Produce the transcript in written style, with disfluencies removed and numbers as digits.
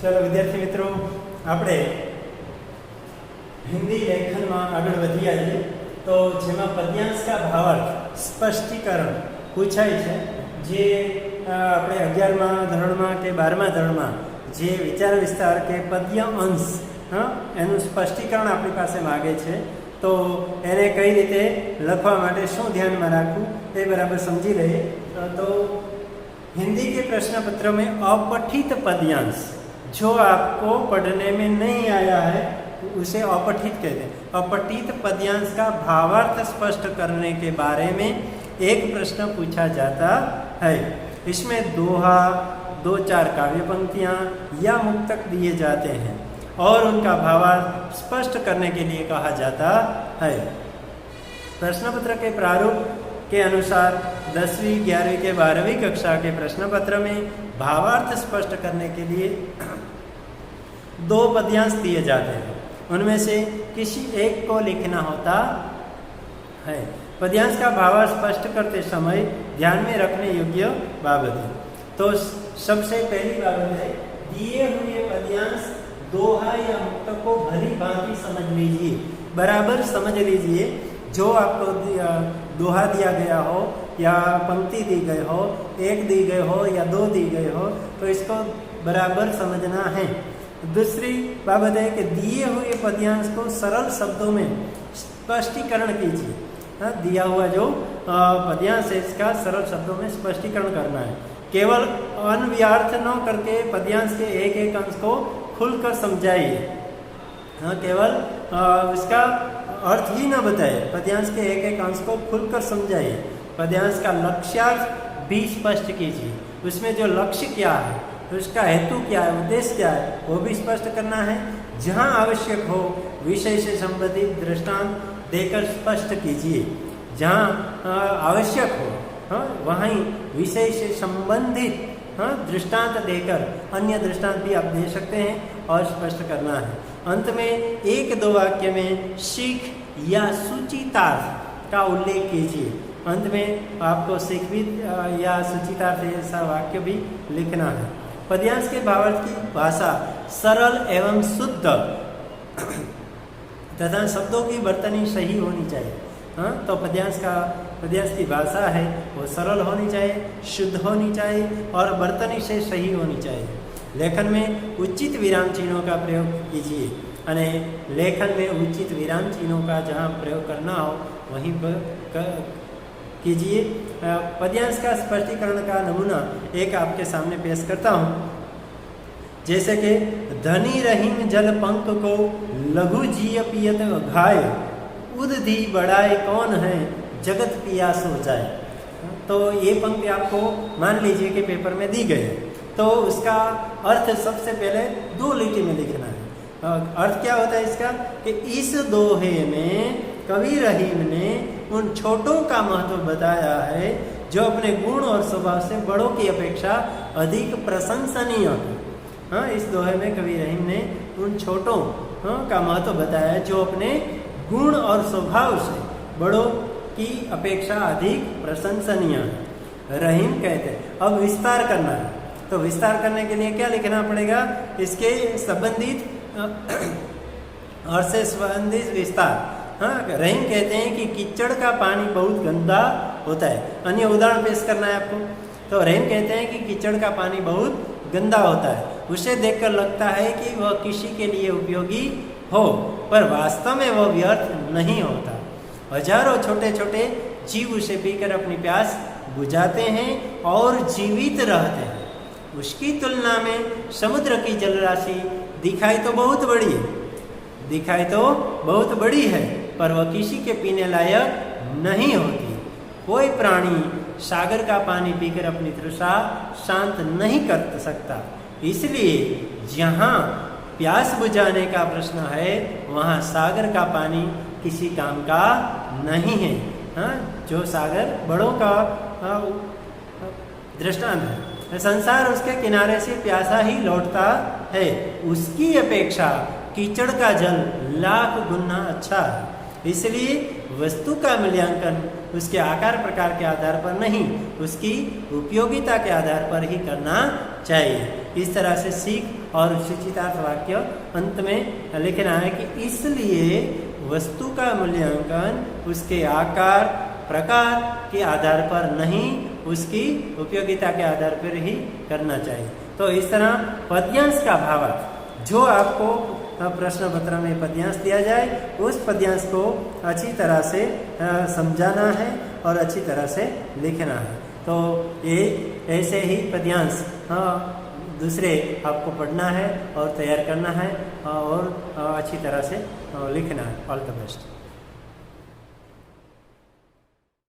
चलो विद्यार्थी मित्रों, આપણે हिंदी लेखन में आगे वधी आइए तो जेमा पद्यांश का भावार्थ स्पष्टीकरण पूछाय है। जे આપણે 11મા ધોરણમાં કે 12મા ધોરણમાં જે વિચાર વિસ્તાર કે પદ્ય અંશ એનું સ્પષ્ટીકરણ આપણી પાસે માગે છે, તો એને કઈ રીતે લખવા માટે શું ધ્યાનમાં રાખવું એ બરાબર સમજી લઈએ। તો हिंदी के प्रश्न पत्र में अपठित पद्यांश जो आपको पढ़ने में नहीं आया है उसे अपठित कहते हैं। अपठित पद्यांश का भावार्थ स्पष्ट करने के बारे में एक प्रश्न पूछा जाता है। इसमें दोहा, 2-4 काव्य पंक्तियाँ या मुक्तक दिए जाते हैं और उनका भावार्थ स्पष्ट करने के लिए कहा जाता है। प्रश्न पत्र के प्रारूप के अनुसार 10वीं, 11वीं के 12वीं कक्षा के प्रश्न पत्र में भावार्थ स्पष्ट करने के लिए 2 पद्यांश दिए जाते हैं। उनमें से किसी एक को लिखना होता है। पद्यांश का भावार्थ स्पष्ट करते समय ध्यान में रखने योग्य बाबतें। तो सबसे पहली बाबत है, दिए हुए पद्यांश दोहा या मुक्तक को भली भांति समझ लीजिए, बराबर समझ लीजिए। जो आपको दोहा दिया गया हो या पंक्ति दी गई हो, 1 दी गई हो या 2 दी गई हो, तो इसको बराबर समझना है। दूसरी बाबत है कि दिए हुए पद्यांश को सरल शब्दों में स्पष्टीकरण कीजिए। दिया हुआ जो पद्यांश है इसका सरल शब्दों में स्पष्टीकरण करना है। केवल अनव्यर्थ न करके पद्यांश के एक अंश को खुलकर समझाइए। केवल इसका अर्थ ही न बताए, पद्यांश के एक अंश को खुलकर समझाइए। पद्यांश का लक्ष्यार्थ भी स्पष्ट कीजिए। उसमें जो लक्ष्य क्या है, उसका हेतु क्या है, उद्देश्य क्या है, वो भी स्पष्ट करना है। जहाँ आवश्यक हो विषय से संबंधित दृष्टांत देकर स्पष्ट कीजिए। जहाँ आवश्यक हो वहीं विषय से संबंधित दृष्टांत देकर अन्य दृष्टांत भी आप दे सकते हैं और स्पष्ट करना है। अंत में 1-2 वाक्य में सीख या सूचितार्थ का उल्लेख कीजिए। अंत में आपको सीख भी या सूचितार्थ ऐसा वाक्य भी लिखना है। पद्यांश के भावार्थ की भाषा सरल एवं शुद्ध तथा शब्दों की बर्तनी सही होनी चाहिए। तो पद्यांश की भाषा है वो सरल होनी चाहिए, शुद्ध होनी चाहिए और बर्तनी से सही होनी चाहिए। लेखन में उचित विराम चिन्हों का प्रयोग कीजिए। अने लेखन में उचित विराम चिन्हों का जहाँ प्रयोग करना हो वहीं पर कीजिए। पद्यांश का स्पष्टीकरण का नमूना एक आपके सामने पेश करता हूँ। जैसे कि धनी रहीम जल पंख को लघु जिय पियत घाय, उद धी बढ़ाए कौन है जगत पियास हो जाए। तो ये पंक्ति आपको मान लीजिए कि पेपर में दी गई है, तो उसका अर्थ सबसे पहले 2 लिटी में लिखना है। अर्थ क्या होता है इसका कि इस दोहे में कवि रहीम ने उन छोटों का महत्व बताया है जो अपने गुण और स्वभाव से बड़ों की अपेक्षा अधिक प्रशंसनीय है। इस दोहे में कवि रहीम ने उन छोटों का महत्व बताया है जो अपने गुण और स्वभाव से बड़ों की अपेक्षा अधिक प्रशंसनीय है। रहीम कहते हैं। अब विस्तार करना है, तो विस्तार करने के लिए क्या लिखना पड़ेगा, इसके संबंधित और से संबंधित विस्तार। रहीम कहते हैं कि कीचड़ का पानी बहुत गंदा होता है। अन्य उदाहरण पेश करना है आपको। तो रहीम कहते हैं कि कीचड़ का पानी बहुत गंदा होता है, उसे देखकर लगता है कि वह किसी के लिए उपयोगी हो, पर वास्तव में वह व्यर्थ नहीं होता। हजारों छोटे छोटे जीव उसे पीकर अपनी प्यास बुझाते हैं और जीवित रहते हैं। उसकी तुलना में समुद्र की जलराशि दिखाई तो बहुत बड़ी है, पर वह किसी के पीने लायक नहीं होती। कोई प्राणी सागर का पानी पीकर अपनी तृषा शांत नहीं कर सकता। इसलिए जहाँ प्यास बुझाने का प्रश्न है वहाँ सागर का पानी किसी काम का नहीं है। जो सागर बड़ों का दृष्टांत है। संसार उसके किनारे से प्यासा ही लौटता है, उसकी अपेक्षा कीचड़ का जल लाख गुना अच्छा है। इसलिए वस्तु का मूल्यांकन उसके आकार प्रकार के आधार पर नहीं, उसकी उपयोगिता के आधार पर ही करना चाहिए। इस तरह से सीख और सूचितार्थ वाक्य अंत में लिखना है कि इसलिए वस्तु का मूल्यांकन उसके आकार प्रकार के आधार पर नहीं, उसकी उपयोगिता के आधार पर ही करना चाहिए। तो इस तरह पद्यांश का भावार्थ, जो आपको प्रश्न पत्र में पद्यांश दिया जाए उस पद्यांश को अच्छी तरह से समझाना है और अच्छी तरह से लिखना है। तो ये ऐसे ही पद्यांश दूसरे आपको पढ़ना है और तैयार करना है और अच्छी तरह से लिखना है। All the best.